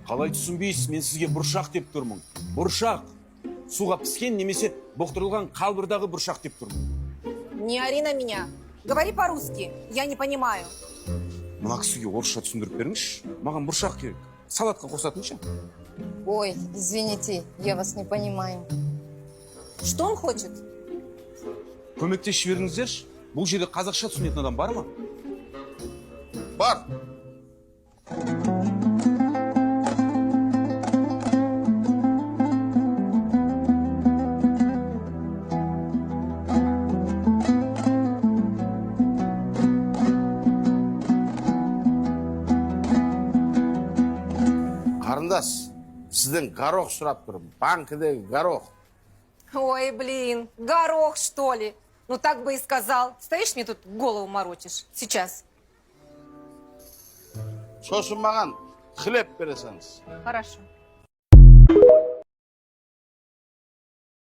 Қалай түсінбейсіз, мен сізге бұршақ деп тұрмын. Бұршақ. Суға піскен немесе боқтырылған қалбырдағы бұршақ деп тұрмын. Не ори на меня. Говори по-русски. Я не понимаю. Мына кісіге орысша түсіндіріп беріңізші. Маған бұршақ керек. Салатқа қосатынша. Ой, извините, я вас не понимаю. Что он хочет? Көмектесіп жіберіңіздерші. Бұл жерде қазақша түсінетін адам бар ма? Бар. Қарындас, сізден горох сұрап тұрмын. Банкідегі горох. Ой, блин, горох, что ли? Ну, так бы и сказал. Стоишь, мне тут голову морочишь. Сейчас. Сосын маған хлеб бересеңіз. Хорошо.